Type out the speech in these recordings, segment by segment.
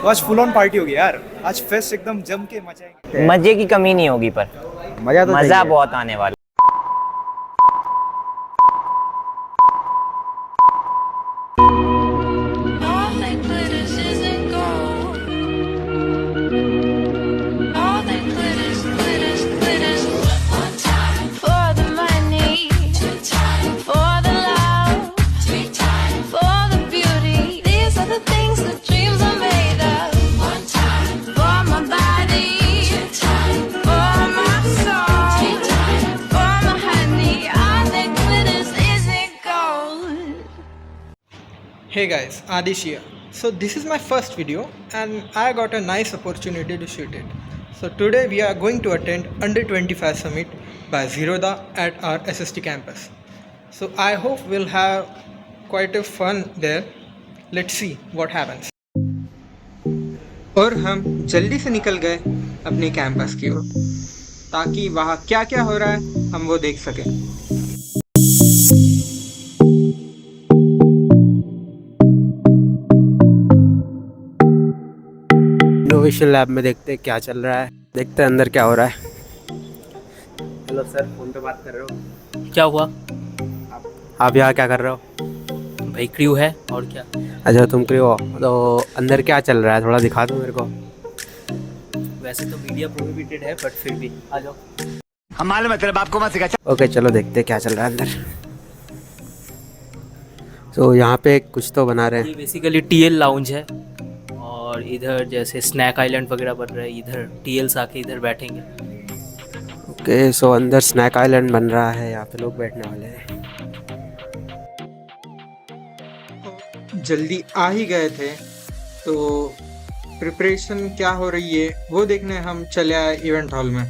तो आज full on party होगी यार। आज फेस्ट एकदम जम के मचाएंगे। मजे की कमी नहीं होगी, पर मजा बहुत आने वाला। Hey guys, Adish here. So this is my first video and I got a nice opportunity to shoot it. So today we are going to attend Under 25 Summit by Zerodha at our SST campus. So I hope we'll have quite a fun there. Let's see what happens. और हम जल्दी से निकल गए अपने campus की ओर ताकि वहाँ क्या क्या हो रहा है हम वो देख सकें। इनोवेशन लैब में देखते हैं क्या चल रहा है, देखते हैं अंदर क्या हो रहा है। हेलो सर, फोन पे बात कर रहे हो? क्या हुआ? आप यहाँ क्या कर रहे हो? भाई क्रू है और क्या। अच्छा तुम क्रू हो, तो अंदर क्या चल रहा है थोड़ा दिखा दो मेरे को। वैसे तो मीडिया प्रोहिबिटेड है, बट फिर भी आ जाओ। हमारे मतलब आपको मत सिखा। ओके चलो देखते हैं क्या चल रहा है अंदर। तो यहाँ पे कुछ तो बना रहे ये हैं। बेसिकली टीएल लाउंज है और इधर जैसे स्नैक आइलैंड वगैरह बन रहा है, इधर टीएल्स आके इधर बैठेंगे। ओके सो अंदर स्नैक आइलैंड बन रहा है, यहाँ पे लोग बैठने वाले हैं। जल्दी आ ही गए थे तो प्रिपरेशन क्या हो रही है वो देखने हम चले आए इवेंट हॉल में।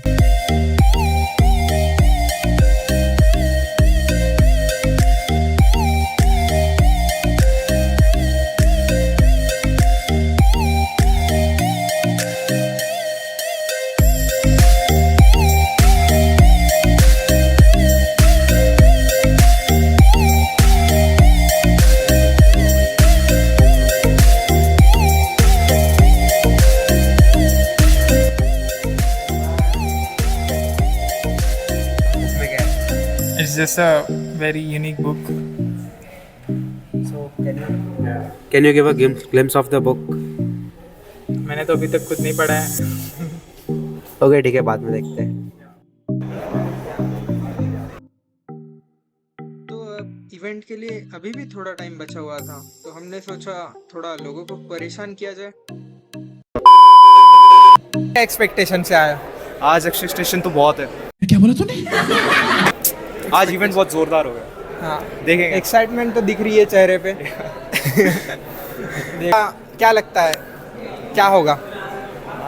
It's just a very unique book. So can you give a glimpse of the book? मैंने तो अभी तक खुद नहीं पढ़ा है। ओके ठीक है, बाद में देखते हैं। तो इवेंट के लिए अभी भी थोड़ा टाइम बचा हुआ था तो हमने सोचा थोड़ा लोगों को परेशान किया जाए। क्या एक्सपेक्टेशन से आया? आज एक्सपेक्टेशन तो बहुत है। क्या बोला तूने? आज इवेंट बहुत जोरदार हो गया। हाँ देखेंगे। एक्साइटमेंट तो दिख रही है चेहरे पे। क्या लगता है क्या होगा?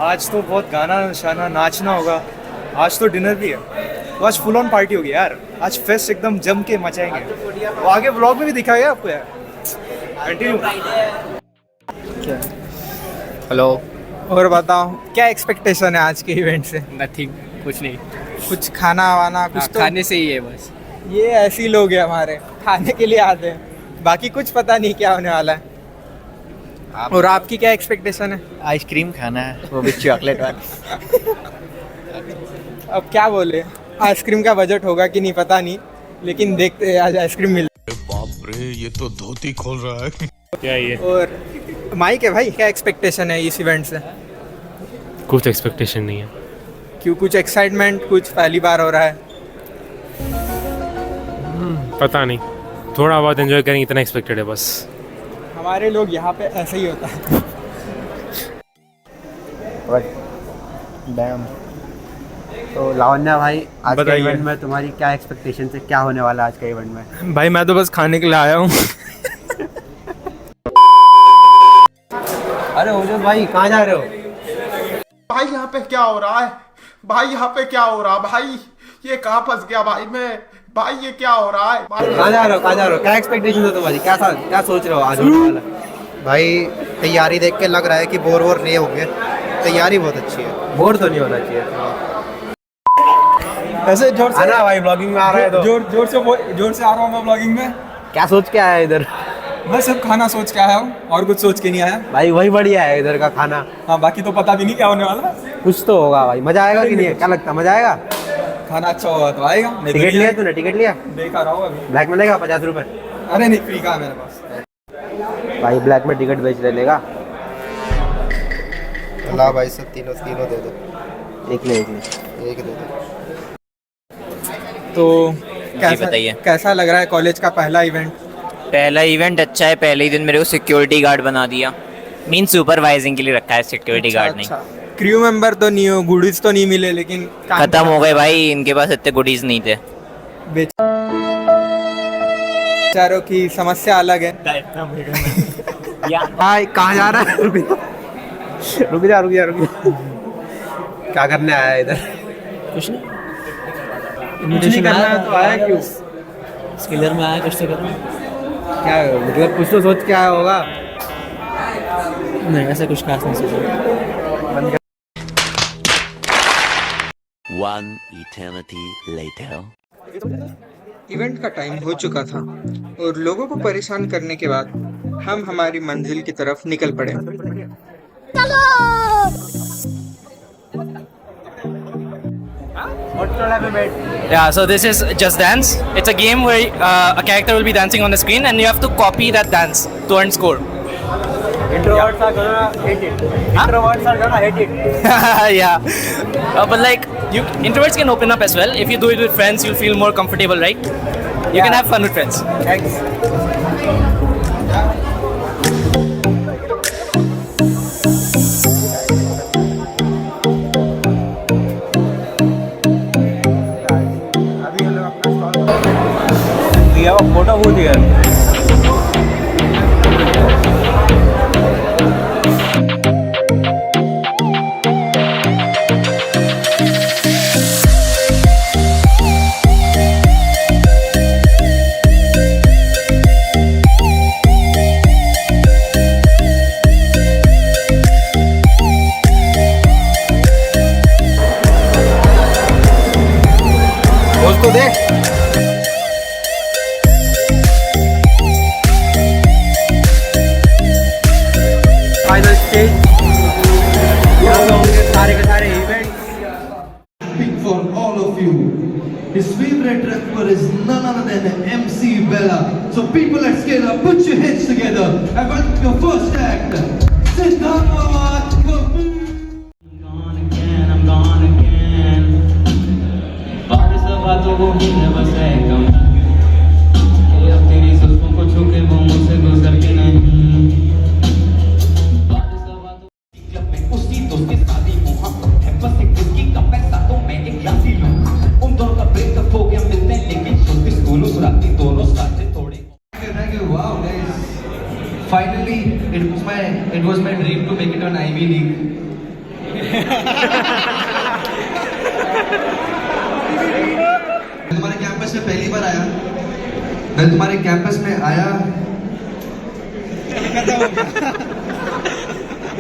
आज तो बहुत गाना शाना नाचना होगा। आज तो डिनर भी है, तो आज फुल ऑन पार्टी होगी यार। आज फेस्ट एकदम जम के मचाएंगे। तो आगे व्लॉग में भी दिखाएगा आपको यार। कंटिन्यू। हेलो। और बताओ क्या एक्सपेक्टेशन है आज के इवेंट से? नथिंग, कुछ नहीं। कुछ खाना वाना कुछ तो खाने से ही है बस। ये ऐसे ही लोग हैं हमारे, खाने के लिए आते हैं, बाकी कुछ पता नहीं क्या होने वाला है। और आपकी क्या एक्सपेक्टेशन है? आइसक्रीम खाना है, वो भी चॉकलेट वाली। अब क्या बोले, आइसक्रीम का बजट होगा कि नहीं पता नहीं, लेकिन देखते हैं आज आइसक्रीम मिल। बाप रे, ये तो धोती खोल रहा है। क्या ये? और माइक है भाई, क्या एक्सपेक्टेशन है इस इवेंट से? कुछ एक्सपेक्टेशन नहीं है। क्यों, कुछ एक्साइटमेंट, कुछ पहली बार हो रहा है? पता नहीं, थोड़ा बहुत एंजॉय करेंगे इतना एक्सपेक्टेड है बस। हमारे लोग यहाँ पे ऐसे ही होता है। तो लावण्या भाई, आज के बताइए। इवेंट में तुम्हारी क्या एक्सपेक्टेशन है, क्या होने वाला है आज के इवेंट में? भाई मैं तो बस खाने के लिए आया हूँ। अरे ओजस भाई कहाँ जा रहे हो? भाई यहाँ पे क्या हो रहा है? भाई यहाँ पे क्या हो रहा है? भाई ये कहाँ फंस गया भाई मैं? भाई ये क्या हो रहा है? कहाँ जा रहे हो, कहाँ जा रहे हो? क्या एक्सपेक्टेशन है तुम्हारी, क्या सोच रहे हो आज होने वाला? भाई तैयारी देख के लग रहा है कि बोर वोर नहीं होंगे, तैयारी बहुत अच्छी है। बोर तो नहीं होना चाहिए। ऐसे जोर से आना भाई, ब्लॉगिंग में आ रहा है तो जोर से आ रहा हूँ मैं ब्लॉगिंग में। क्या सोच के आया इधर? मैं सिर्फ खाना सोच के आया हूँ और कुछ सोच के नहीं आया। भाई वही बढ़िया है इधर का खाना। हाँ बाकी तो पता भी नहीं क्या होने वाला है। कुछ तो होगा भाई, मजा आएगा कि नहीं, क्या लगता है मजा आएगा? खाना अच्छा होगा तो आएगा, नहीं तो टिकट नहीं लिया आएगा। तूने? टिकट लिया? देखा रहा हूँ अभी। ब्लैक में लेगा 50 रुपए? अरे नहीं, फ्री का है मेरे पास। भाई ब्लैक में टिकट बेच लेगा। ला भाई सब तीनों तीनों दे दो। एक ले एक ले। एक दे दो। तो बताइए। कैसा लग रहा है कॉलेज का पहला इवेंट? पहला इवेंट अच्छा है। पहले ही दिन मेरे को सिक्योरिटी गार्ड बना दिया। मीन सुपरवाइजिंग के लिए रखा है, सिक्योरिटी गार्ड नहीं। क्रू मेंबर तो नहीं हो, गुडीज तो नहीं मिले, लेकिन खत्म हो गए भाई, इनके पास इतने गुडीज नहीं थे। बेचारों की समस्या अलग है। भाई कहाँ जा रहा है? रुक जा। क्या करने आया है इधर? कुछ नहीं, कुछ नहीं करना है तो आया क्यों? स्किलर में आया कुछ तो करना। क्या मतलब कुछ तो सोच के आया होगा। नहीं, ऐसा कुछ खास नहीं सोचा। One eternity later. इवेंट का टाइम हो चुका था और लोगों को परेशान करने के बाद हम हमारी मंजिल की तरफ निकल पड़े। Yeah, so this is Just Dance. It's a game where a character will be dancing on the screen and you have to copy that dance to earn score. Introverts are gonna hate it. Introverts are gonna hate it. Yeah, but like introverts can open up as well. If you do it with friends, you'll feel more comfortable, right? You can have fun with friends. Thanks. We have a photo booth here. उसको दे। Final stage सारे के सारे event. For all of you, his favorite rapper is none other than MC Bella. So people, let's get up, put your hands together and welcome your first act, Siddharth Kapoor. I'm gone again. बारिश बातों को भी न बसे कम। अब तेरी जुल्फों को छू के वो मुझसे गुजरती नहीं। क्लब में उसी दोस्त की शादी हुआ है, बस एक विस्की का पैसा तो मैं एक ग्लास ही लूं। उन दोनों का ब्रेकअप हो गया, मिलते हैं लेकिन शुद्ध स्कूल उस रात दोनों साथ थोड़े। Wow, guys! Finally, it was my dream to make it on Ivy League. तुम्हारे कैंपस में पहली बार आया, मैं तुम्हारे कैंपस में आया।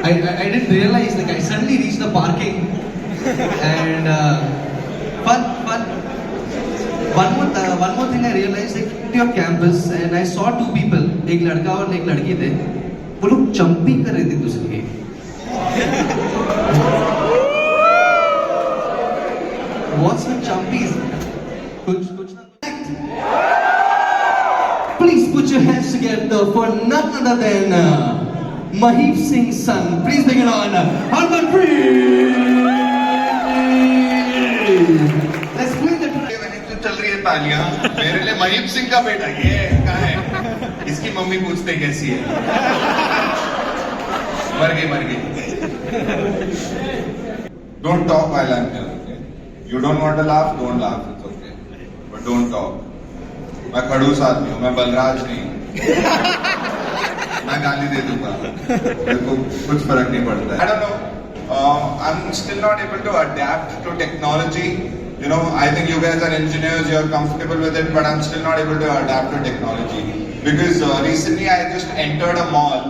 I didn't realize, like I suddenly reached the parking and fun. One more thing I realized, like to your campus and I saw two people, एक लड़का और एक लड़की थे, वो लोग जंपिंग कर रहे थे दूसरे के। What's with jumpies? कुछ ना। Please put your hands together for none other than Maheep Singh's son. Please bring it on, Harmanpreet. Let's play the track. चल रही है तालियां मेरे लिए। महीप सिंह का बेटा ये कहाँ है? इसकी मम्मी पूछते कैसी है? मर गई। Don't talk while I'm here. Okay? You don't want to laugh, don't laugh. It's okay. But don't talk. मैं खड़ूस आदमी हूँ, मैं बलराज नहीं हूँ। मैं गाली दे दूंगा, मेरे को कुछ फर्क नहीं पड़ता है। I don't know. I'm still not able to adapt to technology. You know, I think you guys are engineers, you're comfortable with it, but I'm still not able to adapt to technology. Because recently I just entered a mall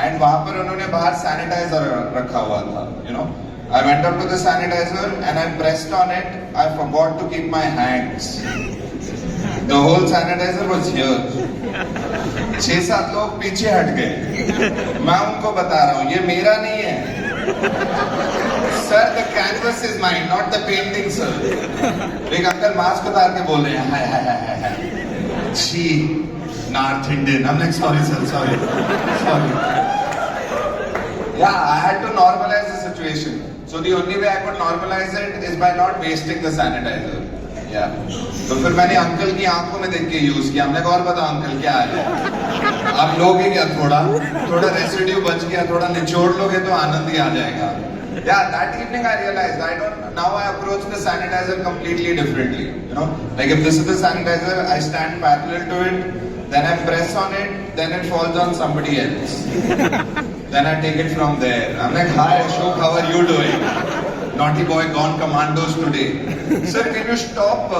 and वहाँ पर उन्होंने बाहर sanitizer रखा हुआ था. You know, I went up to the sanitizer and I pressed on it. I forgot to keep my hands. The whole sanitizer was here. 6-7 लोग पीछे हट गए. मैं उनको बता रहा हूँ ये मेरा नहीं है. Sir, the canvas is mine, not the painting, sir. एक अंकल मास्क उतार के बोल रहे हैं हाय हाय हाय हाय. छी, North Indian. I'm like sorry sir, sorry. Yeah, I had to normalize the situation. So the only way I could normalize it is by not wasting the sanitizer. Yeah. तो फिर मैंने uncle की आंखों में देख के यूज किया. हमने कहा और बताओ अंकल क्या हाल है? आप लोगे क्या थोड़ा रेसिड्यू बच गया, थोड़ा निचोड़ लोगे तो आनंद ही आ जाएगा. Yeah, that evening I realized now I approach the sanitizer completely differently. You know, like if this is the sanitizer, I stand parallel to it, then I press on it, then it falls on somebody else. Then I take it from there. I'm like, hi Ashok, how are you doing? Naughty boy gone commandos today. Sir, can you stop?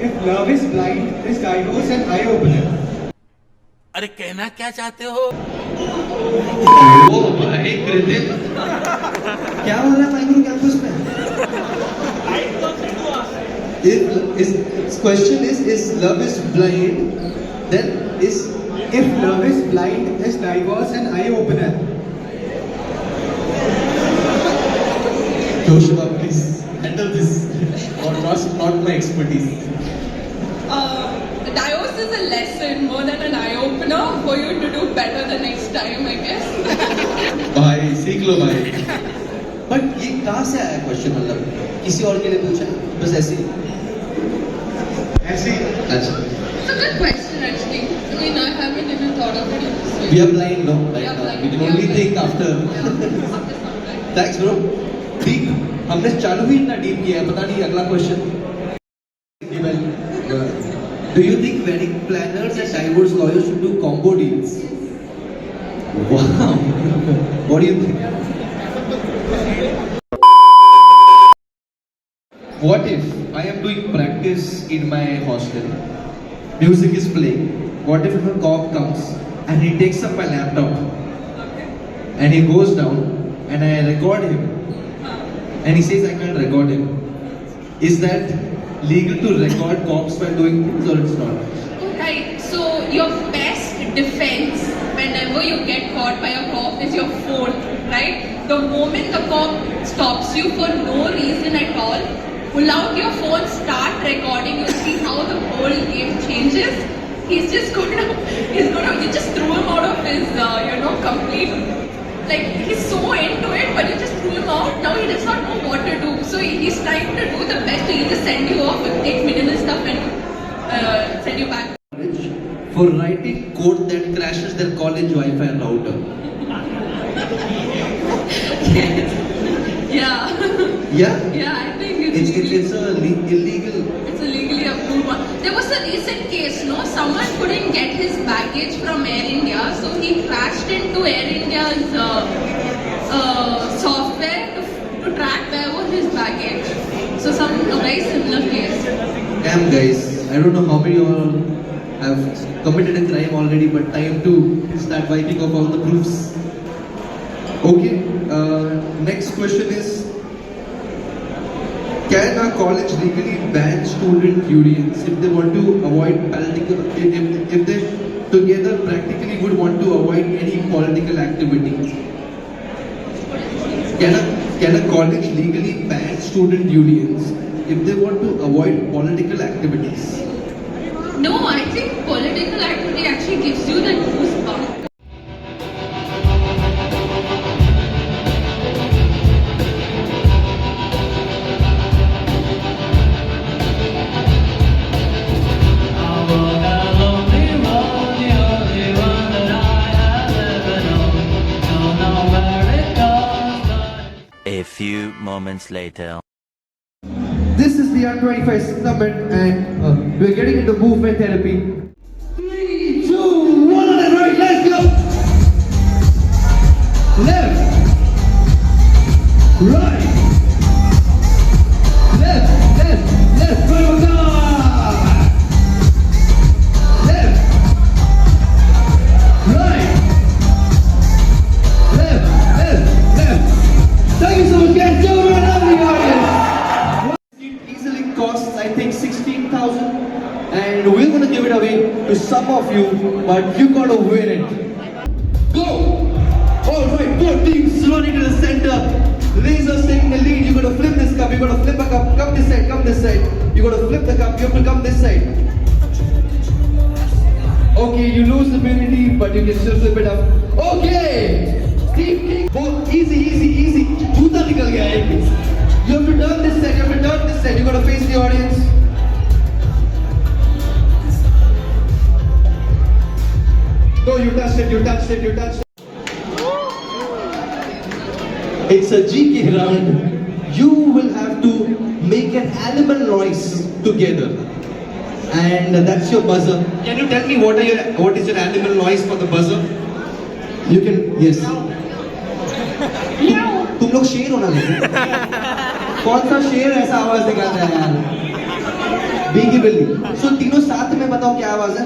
If love is blind, is divorce an eye opener? अरे कहना क्या चाहते हो? ओ भाई कृतिक, क्या हो रहा है फाइनल कैंपस में? If question is love is blind, then if love is blind, is divorce an eye opener? Joshua, please handle this. Or not my expertise. Divorce is a lesson more than an eye opener for you to do better the next time, I guess. भाई सीख लो भाई. But ये कहाँ से आया question? मतलब किसी और के लिए पूछा बस ऐसे ही? अच्छा. It's a good question actually. I mean, I haven't even thought of it in this way. We are blind, no? Right now. We can only think after. Thanks, bro. Deep. हमने चालू ही इतना डीप किया है, पता नहीं अगला question. Do you think wedding planners and divorce lawyers should do combo deals? Wow. What do you think? What if I am doing practice in my hostel? Music is playing. What if a cop comes and he takes up my laptop and he goes down and I record him and he says I can't record him? Is that legal to record cops while doing things or it's not? Right. So your best defense whenever you get caught by a cop is your phone, right? The moment the cop stops you for no reason at all, pull out your phone, start recording, you'll see how the whole game changes. You just threw him out of his, complete, like he's so into it, but you just threw him out. Now he does not know what to do. So he's trying to do the best to either send you off and take minimal stuff and send you back. For writing code that crashes their college Wi-Fi router. Yeah. Yeah? Yeah, I think It's illegal. It's a legally approved one. There was a recent case, no? Someone couldn't get his baggage from Air India, so he crashed into Air India's software to track where was his baggage. So a very similar case. Damn guys, I don't know how many of you have committed a crime already, but time to start wiping off all the proofs. Okay, next question is, can a college legally ban student unions if they want to avoid political, if they together practically would want to avoid any political activity? Can a college legally ban student unions if they want to avoid political activities? No, I think political activity actually gives you the goosebumps. A few moments later. This is the R25 summit and we're getting into movement therapy. 3, 2, 1 on the right, let's go! Left, right, left, right, left, right, left. Thank you so much guys, so much for having me. It easily costs some of you, but you gotta win it. Go! Alright, both teams running to the center. Lasers taking the lead. You gotta flip this cup. You gotta flip a cup. Come this side. Come this side. You gotta flip the cup. You have to come this side. Okay, you lose the immunity, but you can still flip it up. Okay. Team King. Both easy, easy, easy. Jutta nikal gaya hai. You have to turn this side. You have to turn this side. You gotta face the audience. No, you touched it. You touched it. You touched it. It's a GK round. You will have to make an animal noise together, and that's your buzzer. Can you tell me what is your animal noise for the buzzer? You can, yes. तुम लोग शेर होना लेकिन कौन सा शेर ऐसा आवाज निकालता है यार? बीगी बिल्ली. सो तीनों साथ में बताओ क्या आवाज है?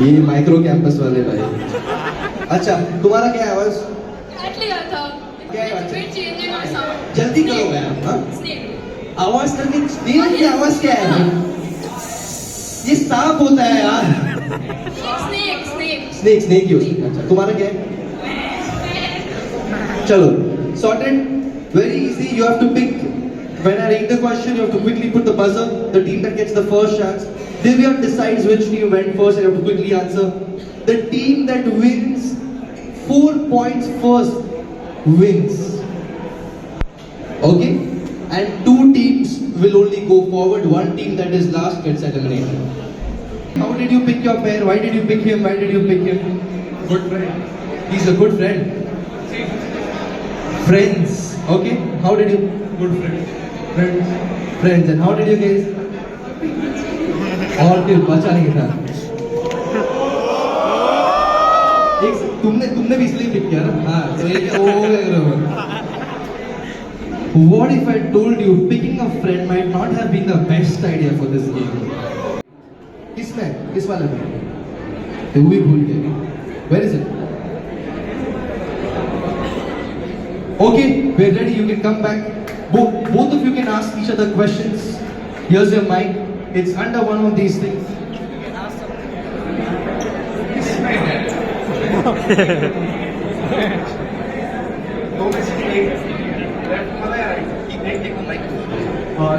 ये माइक्रो कैंपस वाले भाई. अच्छा, तुम्हारा क्या है आवाज? क्या है? जल्दी करो यार. आवाज करनी. स्नेक की आवाज क्या है? ये सांप होता है यार. स्नेक ही होता है. अच्छा, तुम्हारा क्या है? चलो, sorted. Very easy. You have to pick. When I read the question, you have to quickly put the buzzer. The team that gets the first chance. Divya decides which team went first and you have to quickly answer. The team that wins 4 points first wins. Okay? And 2 teams will only go forward. 1 team that is last gets eliminated. How did you pick your pair? Why did you pick him? Why did you pick him? Good friend. He's a good friend. Friends. Okay? How did you? Good friend. Friends. Friends. And how did you guys? और फिर बचा नहीं था. एक तुमने भी इसलिए pick किया ना. हाँ, तो ये क्या हो गया? What if I told you picking a friend might not have been the best idea for this game? किसमें? किस वाले में? तू भी भूल गया. Where is it? Okay, we're ready. You can come back. Both of you can ask each other questions. Here's your mic. It's under one of these things.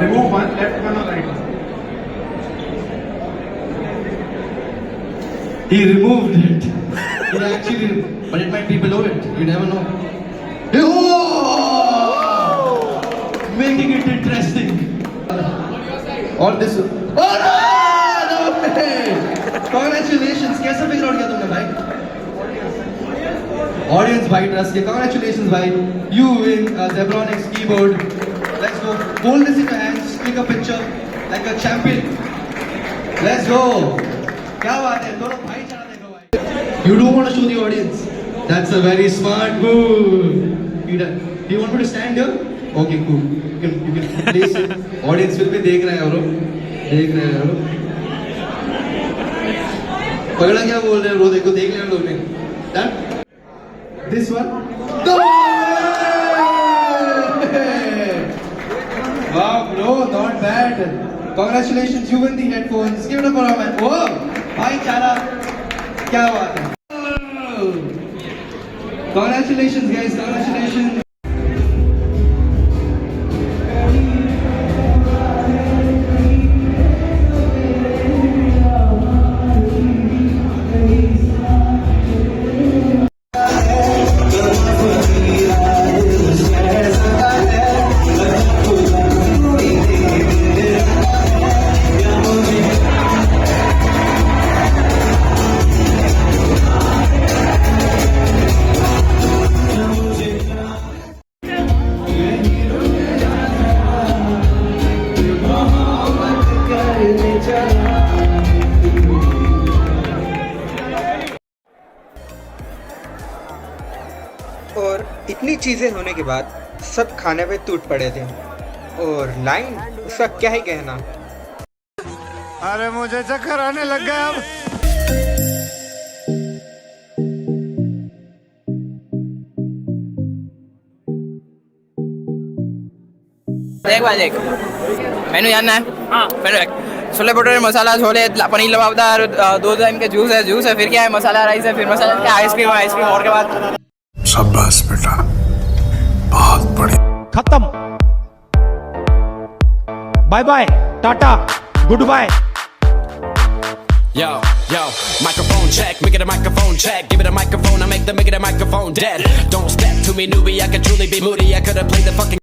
Remove one, left one or right one. He removed it. He actually, but it might be below it. You never know. Oh! Making it interesting. Or this. Oh no! No way! Congratulations. कैसे figure out किया तुमने भाई? Audience भाई trust किया. Congratulations भाई. You win a Zebronics keyboard. Let's go. Hold this in your hands. Take a picture like a champion. Let's go. क्या बात है? दोनों भाई चढ़ा देखो भाई. You don't want to show the audience. That's a very smart move. Do you want me to stand here? Okay, cool. You can place it. Audience will be देख रहे हैं और देख रहे हैं और पगड़ा क्या बोल रहे हैं वो देखो देख लिया लोग ने. Done? This one? No! Wow, bro, not bad. Congratulations, you win the headphones. Give it up for our man. Whoa! भाईचारा क्या बात है. Congratulations guys, congratulations. और इतनी चीज़ें होने के बाद सब खाने पे टूट पड़े थे और लाइन उसका क्या ही कहना. अरे मुझे चक्कर आने लग गया अब. देख भाई देख मैंने जानना है. हाँ मैंने छोले भटूरे मसाला छोले पनीर लबाबदार 2 टाइम के जूस है फिर क्या है मसाला राइस है फिर मसाला क्या आइसक्रीम और के बाद शाबाश बेटा बहुत बढ़िया खत्म बाय बाय टाटा good bye Yo, microphone check, make it a microphone check. Give it a microphone, I make it a microphone dead. Don't step to me, newbie, I could truly be moody. I could have played the fucking